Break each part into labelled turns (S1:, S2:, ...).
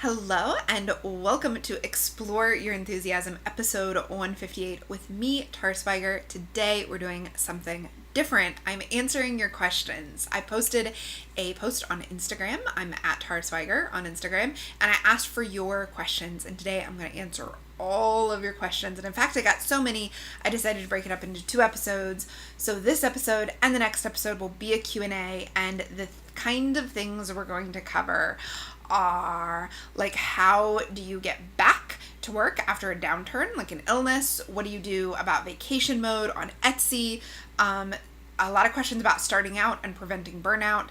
S1: Hello and welcome to Explore Your Enthusiasm episode 158 with me, Swiger. Today we're doing something different. I'm answering your questions. I posted a post on Instagram. I'm at Swiger on Instagram, and I asked for your questions, and today I'm going to answer all of your questions. And in fact, I got so many, I decided to break it up into 2 episodes. So this episode and the next episode will be a Q&A, and the kind of things we're going to cover are like, how do you get back to work after a downturn, like an illness? What do you do about vacation mode on Etsy? A lot of questions about starting out and preventing burnout,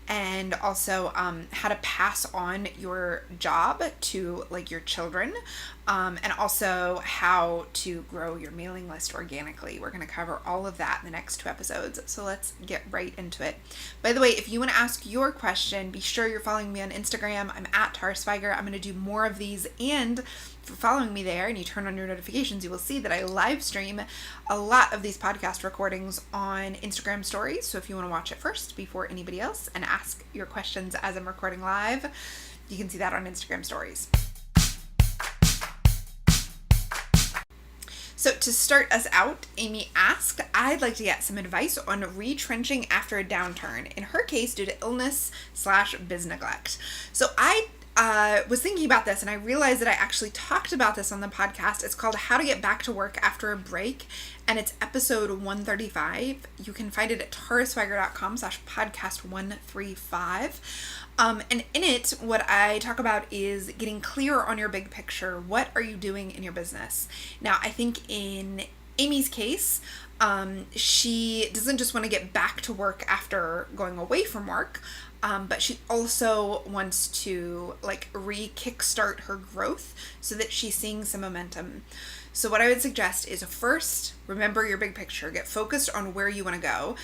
S1: and also how to pass on your job to like your children, and also how to grow your mailing list organically. We're going to cover all of that in the next 2 episodes, so let's get right into it. By the way, if you want to ask your question, be sure you're following me on Instagram. I'm at Swiger. I'm going to do more of these, and if you're following me there and you turn on your notifications, you will see that I live stream a lot of these podcast recordings on Instagram stories. So if you want to watch it first before anybody else and ask your questions as I'm recording live, you can see that on Instagram stories. So to start us out, Amy asked, I'd like to get some advice on retrenching after a downturn, in her case due to illness/biz neglect. So I was thinking about this, and I realized that I actually talked about this on the podcast. It's called How to Get Back to Work After a Break, and it's episode 135. You can find it at taraswiger.com/podcast135. And in it, what I talk about is getting clear on your big picture. What are you doing in your business? Now, I think in Amy's case, she doesn't just want to get back to work after going away from work, but she also wants to like kickstart her growth so that she's seeing some momentum. So what I would suggest is, first, remember your big picture. Get focused on where you want to go,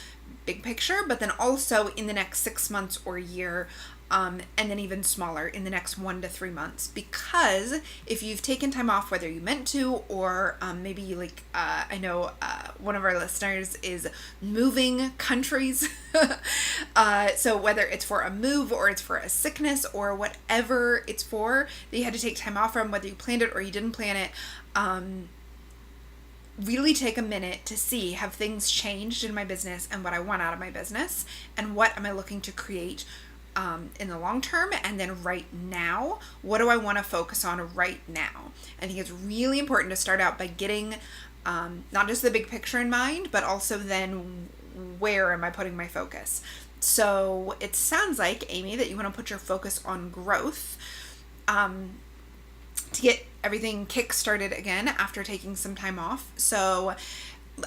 S1: big picture, but then also in the next 6 months or year, and then even smaller in the next 1 to 3 months. Because if you've taken time off, whether you meant to, or maybe you I know one of our listeners is moving countries. So whether it's for a move or it's for a sickness or whatever it's for, that you had to take time off from, whether you planned it or you didn't plan it, really take a minute to see, have things changed in my business and what I want out of my business, and what am I looking to create in the long term, and then right now, what do I want to focus on right now? I think it's really important to start out by getting not just the big picture in mind, but also then where am I putting my focus? So it sounds like, Amy, that you want to put your focus on growth, to get everything kick-started again after taking some time off. So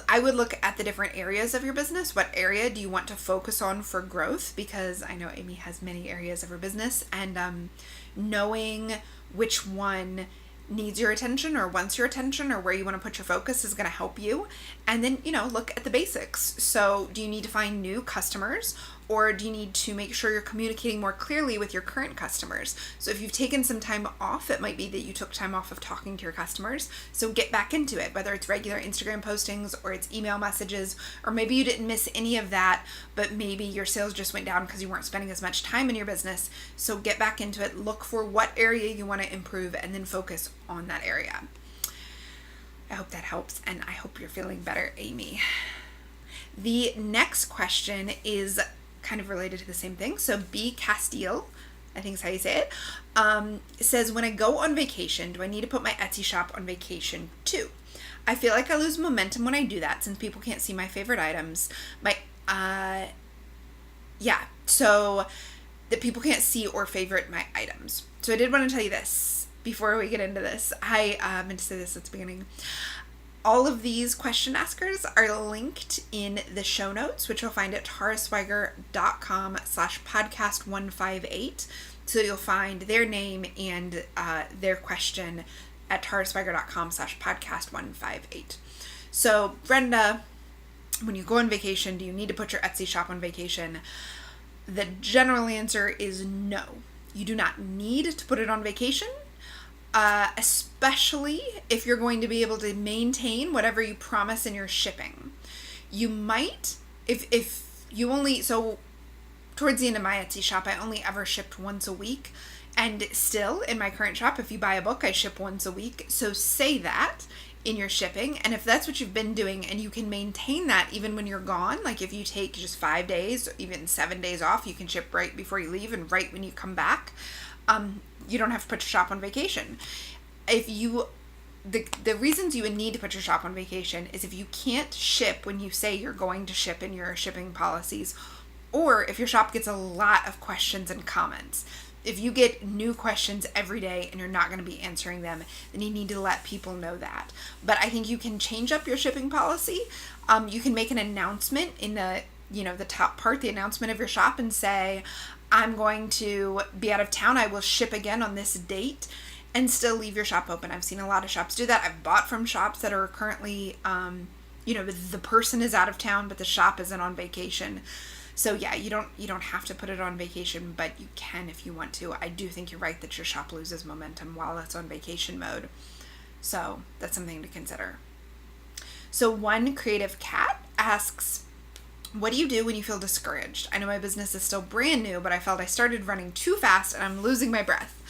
S1: I would look at the different areas of your business. What area do you want to focus on for growth? Because I know Amy has many areas of her business, and knowing which one needs your attention or wants your attention or where you want to put your focus is going to help you. And then, look at the basics. So do you need to find new customers, or do you need to make sure you're communicating more clearly with your current customers? So if you've taken some time off, it might be that you took time off of talking to your customers. So get back into it, whether it's regular Instagram postings or it's email messages, or maybe you didn't miss any of that, but maybe your sales just went down because you weren't spending as much time in your business. So get back into it, look for what area you want to improve, and then focus on that area. I hope that helps, and I hope you're feeling better, Amy. The next question is kind of related to the same thing. So B. Castile, I think is how you say it, says, when I go on vacation, do I need to put my Etsy shop on vacation too? I feel like I lose momentum when I do that, since people can't see my favorite items. So that people can't see or favorite my items. So I did want to tell you this before we get into this. I meant to say this at the beginning. All of these question askers are linked in the show notes, which you'll find at taraswiger.com/podcast158. So you'll find their name and their question at taraswiger.com/podcast158. So Brenda, when you go on vacation, do you need to put your Etsy shop on vacation? The general answer is no. You do not need to put it on vacation. Especially if you're going to be able to maintain whatever you promise in your shipping. You might, if you only, so towards the end of my Etsy shop, I only ever shipped once a week. And still, in my current shop, if you buy a book, I ship once a week. So say that in your shipping. And if that's what you've been doing and you can maintain that even when you're gone, like if you take just 5 days, or even 7 days off, you can ship right before you leave and right when you come back. You don't have to put your shop on vacation. The reasons you would need to put your shop on vacation is if you can't ship when you say you're going to ship in your shipping policies, or if your shop gets a lot of questions and comments. If you get new questions every day and you're not going to be answering them, then you need to let people know that. But I think you can change up your shipping policy. You can make an announcement in the top part, the announcement of your shop, and say, I'm going to be out of town. I will ship again on this date, and still leave your shop open. I've seen a lot of shops do that. I've bought from shops that are currently, the person is out of town, but the shop isn't on vacation. So yeah, you don't have to put it on vacation, but you can if you want to. I do think you're right that your shop loses momentum while it's on vacation mode. So that's something to consider. So one creative cat asks, what do you do when you feel discouraged? I know my business is still brand new, but I felt I started running too fast and I'm losing my breath.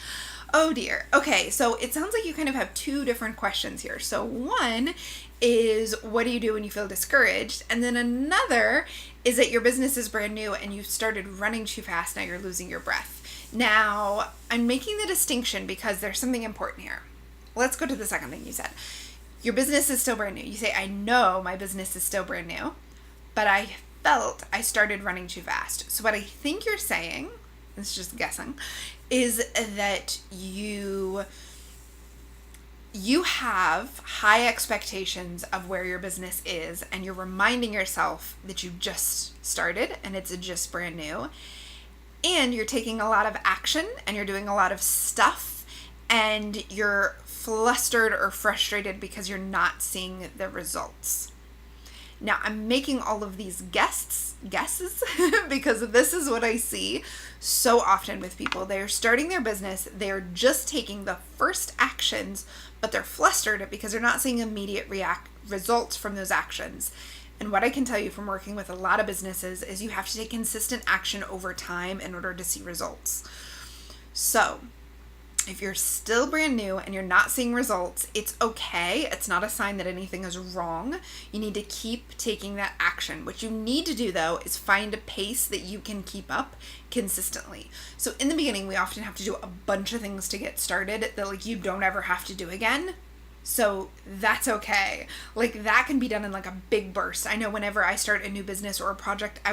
S1: Oh dear. Okay, so it sounds like you kind of have two different questions here. So one is, what do you do when you feel discouraged? And then another is that your business is brand new and you started running too fast, now you're losing your breath. Now, I'm making the distinction because there's something important here. Let's go to the second thing you said. Your business is still brand new. You say, I know my business is still brand new, but I felt I started running too fast. So what I think you're saying, this is just guessing, is that you have high expectations of where your business is, and you're reminding yourself that you just started and it's just brand new, and you're taking a lot of action and you're doing a lot of stuff, and you're flustered or frustrated because you're not seeing the results. Now, I'm making all of these guesses because this is what I see so often with people. They're starting their business, they're just taking the first actions, but they're flustered because they're not seeing immediate results from those actions. And what I can tell you from working with a lot of businesses is you have to take consistent action over time in order to see results. So, if you're still brand new and you're not seeing results, it's okay. It's not a sign that anything is wrong. You need to keep taking that action. What you need to do, though, is find a pace that you can keep up consistently. So in the beginning, we often have to do a bunch of things to get started that you don't ever have to do again. So that's okay. That can be done in a big burst. I know whenever I start a new business or a project, I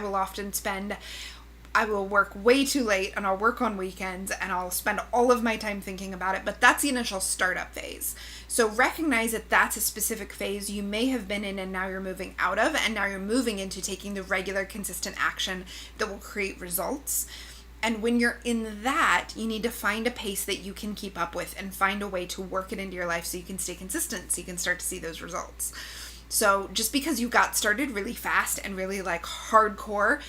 S1: will work way too late and I'll work on weekends and I'll spend all of my time thinking about it, but that's the initial startup phase. So recognize that that's a specific phase you may have been in and now you're moving out of, and now you're moving into taking the regular consistent action that will create results. And when you're in that, you need to find a pace that you can keep up with and find a way to work it into your life so you can stay consistent, so you can start to see those results. So just because you got started really fast and really hardcore,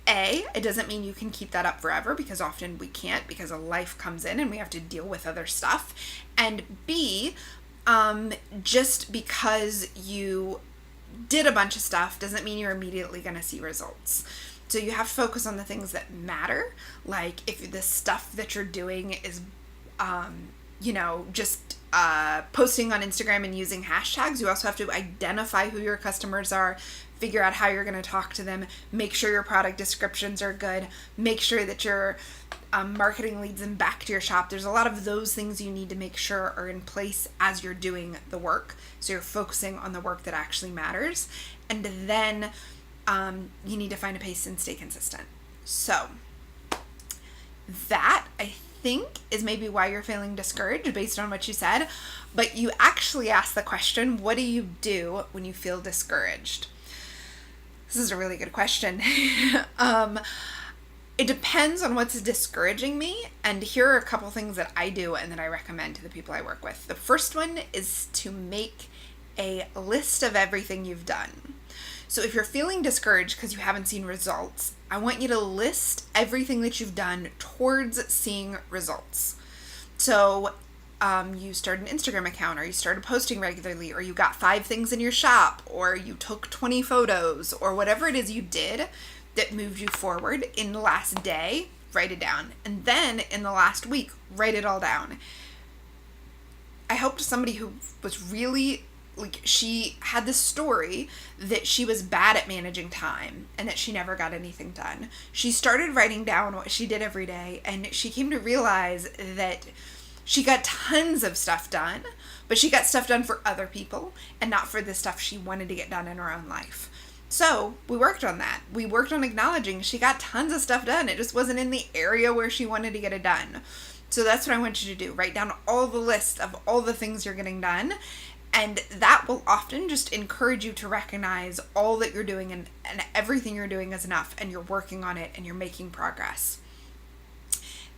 S1: it doesn't mean you can keep that up forever, because often we can't, because a life comes in and we have to deal with other stuff. And B, just because you did a bunch of stuff doesn't mean you're immediately going to see results. So you have to focus on the things that matter. If the stuff that you're doing is, just posting on Instagram and using hashtags, you also have to identify who your customers are, figure out how you're going to talk to them, make sure your product descriptions are good, make sure that your marketing leads them back to your shop. There's a lot of those things you need to make sure are in place as you're doing the work. So you're focusing on the work that actually matters. And then you need to find a pace and stay consistent. So that, I think, is maybe why you're feeling discouraged based on what you said. But you actually asked the question, what do you do when you feel discouraged? This is a really good question. It depends on what's discouraging me, and here are a couple things that I do and that I recommend to the people I work with. The first one is to make a list of everything you've done. So if you're feeling discouraged because you haven't seen results, I want you to list everything that you've done towards seeing results. So you start an Instagram account, or you started posting regularly, or you got 5 things in your shop, or you took 20 photos, or whatever it is you did that moved you forward in the last day write it down. And then in the last week, write it all down. I helped somebody who was really, like, she had this story that she was bad at managing time and that she never got anything done. She started writing down what she did every day, and she came to realize that she got tons of stuff done, but she got stuff done for other people and not for the stuff she wanted to get done in her own life. So we worked on that. We worked on acknowledging she got tons of stuff done. It just wasn't in the area where she wanted to get it done. So that's what I want you to do. Write down all the lists of all the things you're getting done. And that will often just encourage you to recognize all that you're doing, and everything you're doing is enough, and you're working on it and you're making progress.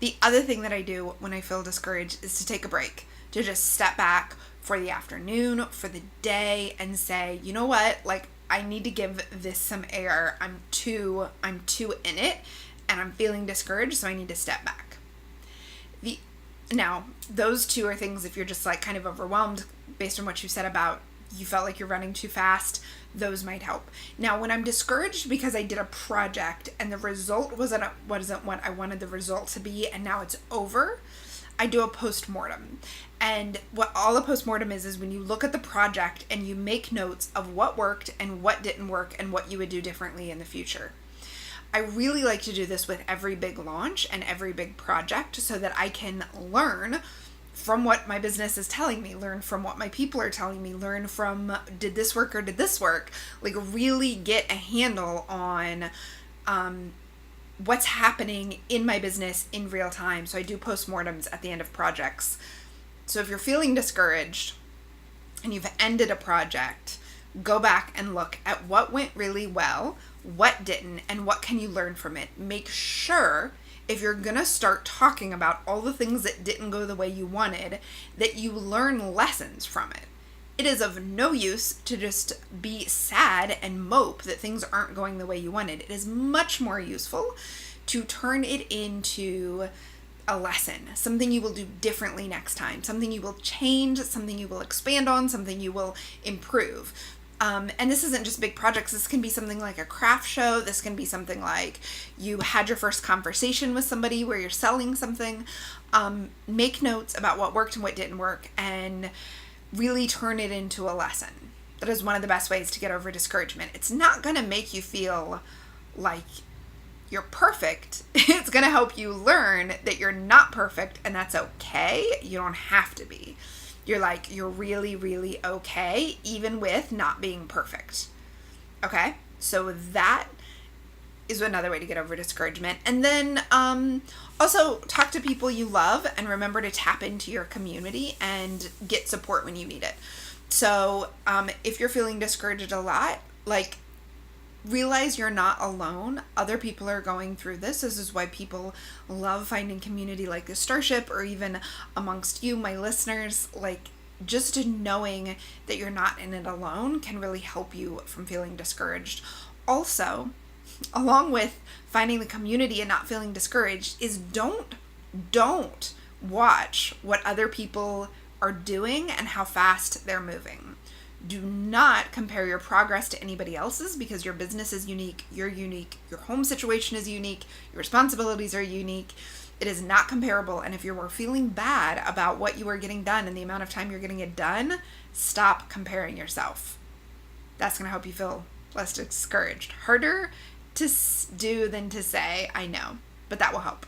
S1: The other thing that I do when I feel discouraged is to take a break, to just step back for the afternoon, for the day, and say, you know what, like, I need to give this some air. I'm too in it, and I'm feeling discouraged, so I need to step back. Now, those two are things, if you're just like kind of overwhelmed based on what you said about you felt like you're running too fast, those might help. Now, when I'm discouraged because I did a project and the result wasn't what I wanted the result to be, and now it's over, I do a post-mortem. And what all a post-mortem is when you look at the project and you make notes of what worked and what didn't work and what you would do differently in the future. I really like to do this with every big launch and every big project so that I can learn from what my business is telling me, learn from what my people are telling me, learn from, did this work or did this work? Like, really get a handle on what's happening in my business in real time. So I do postmortems at the end of projects. So if you're feeling discouraged and you've ended a project, go back and look at what went really well, what didn't, and what can you learn from it. Make sure, if you're going to start talking about all the things that didn't go the way you wanted, that you learn lessons from it. It is of no use to just be sad and mope that things aren't going the way you wanted. It is much more useful to turn it into a lesson, something you will do differently next time, something you will change, something you will expand on, something you will improve. And this isn't just big projects. This can be something like a craft show. This can be something like you had your first conversation with somebody where you're selling something. Make notes about what worked and what didn't work and really turn it into a lesson. That is one of the best ways to get over discouragement. It's not going to make you feel like you're perfect. It's going to help you learn that you're not perfect, and that's okay. You don't have to be. You're really, really okay, even with not being perfect. Okay? So that is another way to get over discouragement. And then also talk to people you love, and remember to tap into your community and get support when you need it. So if you're feeling discouraged a lot, like, realize you're not alone. Other people are going through this. This is why people love finding community like the Starship, or even amongst you, my listeners. Like, just knowing that you're not in it alone can really help you from feeling discouraged. Also, along with finding the community and not feeling discouraged, is don't watch what other people are doing and how fast they're moving. Do not compare your progress to anybody else's, because your business is unique, you're unique, your home situation is unique, your responsibilities are unique. It is not comparable. And if you are feeling bad about what you are getting done and the amount of time you're getting it done, stop comparing yourself. That's going to help you feel less discouraged. Harder to do than to say, I know, but that will help.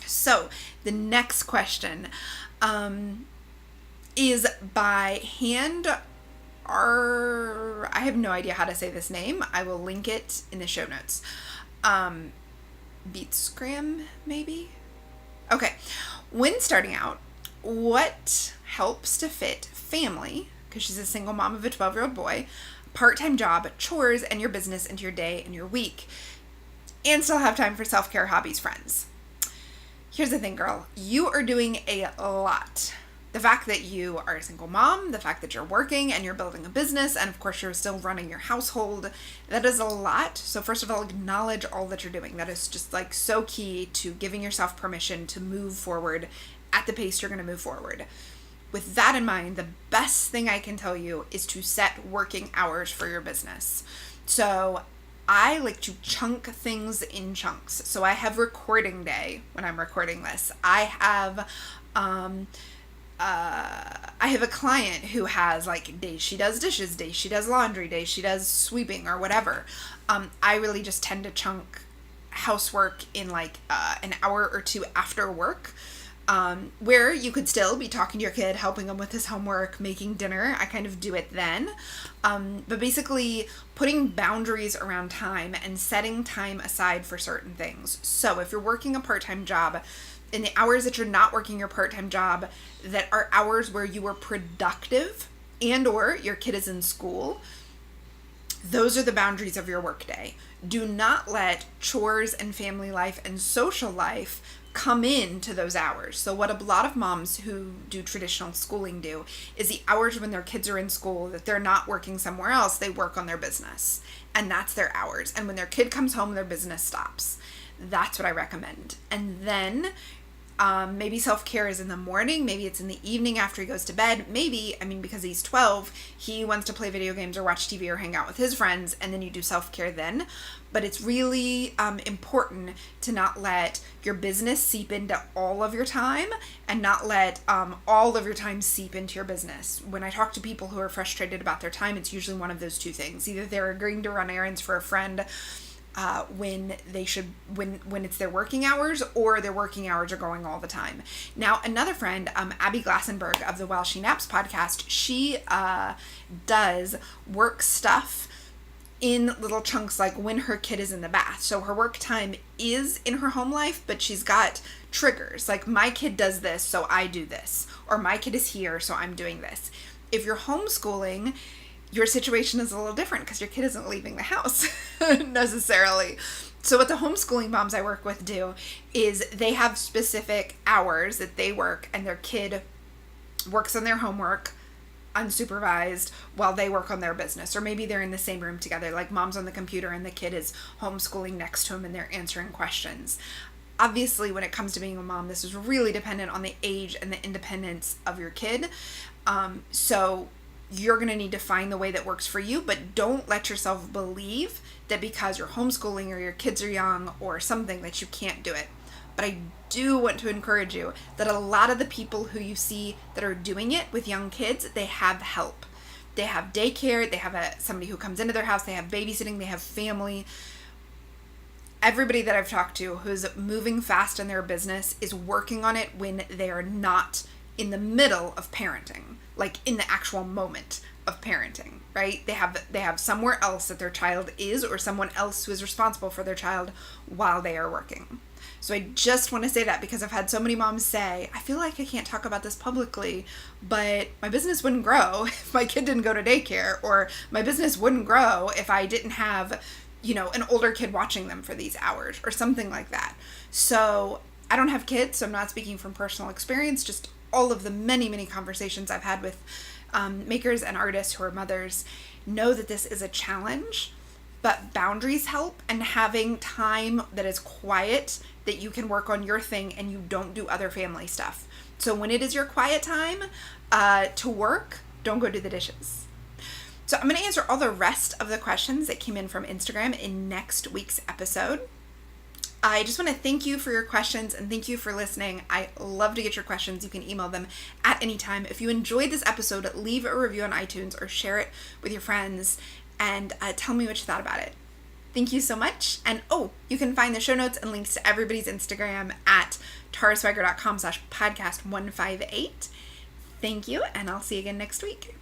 S1: So the next question is by I have no idea how to say this name. I will link it in the show notes. Beatsgram, maybe? Okay. When starting out, what helps to fit family, because she's a single mom of a 12-year-old boy, part-time job, chores, and your business into your day and your week, and still have time for self-care, hobbies, friends? Here's the thing, girl. You are doing a lot. The fact that you are a single mom, the fact that you're working and you're building a business, and of course you're still running your household, that is a lot. So first of all, acknowledge all that you're doing. That is just like so key to giving yourself permission to move forward at the pace you're going to move forward. With that in mind, the best thing I can tell you is to set working hours for your business. So I like to chunk things in chunks. So I have recording day when I'm recording this. I have a client who has like days she does dishes, days she does laundry, days she does sweeping or whatever. I really just tend to chunk housework in like an hour or two after work, where you could still be talking to your kid, helping him with his homework, making dinner. I kind of do it then. But basically putting boundaries around time and setting time aside for certain things. So if you're working a part-time job, in the hours that you're not working your part-time job, that are hours where you are productive and or your kid is in school, those are the boundaries of your workday. Do not let chores and family life and social life come into those hours. So what a lot of moms who do traditional schooling do is the hours when their kids are in school, that they're not working somewhere else, they work on their business. And that's their hours. And when their kid comes home, their business stops. That's what I recommend. And then maybe self-care is in the morning, maybe it's in the evening after he goes to bed, maybe, because he's 12, he wants to play video games or watch TV or hang out with his friends, and then you do self-care then. But it's really important to not let your business seep into all of your time and not let all of your time seep into your business. When I talk to people who are frustrated about their time, it's usually one of those two things. Either they're agreeing to run errands for a friend when it's their working hours, or their working hours are going all the time. Now, another friend, Abby Glassenberg of the While She Naps podcast, she does work stuff in little chunks, like when her kid is in the bath. So her work time is in her home life, but she's got triggers, like my kid does this, so I do this, or my kid is here, so I'm doing this. If you're homeschooling, your situation is a little different because your kid isn't leaving the house necessarily. So what the homeschooling moms I work with do is they have specific hours that they work, and their kid works on their homework unsupervised while they work on their business. Or maybe they're in the same room together, like mom's on the computer and the kid is homeschooling next to him and they're answering questions. Obviously, when it comes to being a mom, this is really dependent on the age and the independence of your kid. So you're going to need to find the way that works for you, but don't let yourself believe that because you're homeschooling or your kids are young or something that you can't do it. But I do want to encourage you that a lot of the people who you see that are doing it with young kids, they have help. They have daycare, they have somebody who comes into their house, they have babysitting, they have family. Everybody that I've talked to who's moving fast in their business is working on it when they are not in the middle of parenting, like in the actual moment of parenting, right? They have somewhere else that their child is, or someone else who is responsible for their child while they are working. So I just want to say that because I've had so many moms say, I feel like I can't talk about this publicly, but my business wouldn't grow if my kid didn't go to daycare, or my business wouldn't grow if I didn't have, an older kid watching them for these hours or something like that. So I don't have kids, so I'm not speaking from personal experience, just all of the many, many conversations I've had with makers and artists who are mothers know that this is a challenge, but boundaries help, and having time that is quiet, that you can work on your thing and you don't do other family stuff. So when it is your quiet time to work, don't go do the dishes. So I'm going to answer all the rest of the questions that came in from Instagram in next week's episode. I just want to thank you for your questions and thank you for listening. I love to get your questions. You can email them at any time. If you enjoyed this episode, leave a review on iTunes or share it with your friends and tell me what you thought about it. Thank you so much. And you can find the show notes and links to everybody's Instagram at taraswiger.com/podcast158. Thank you, and I'll see you again next week.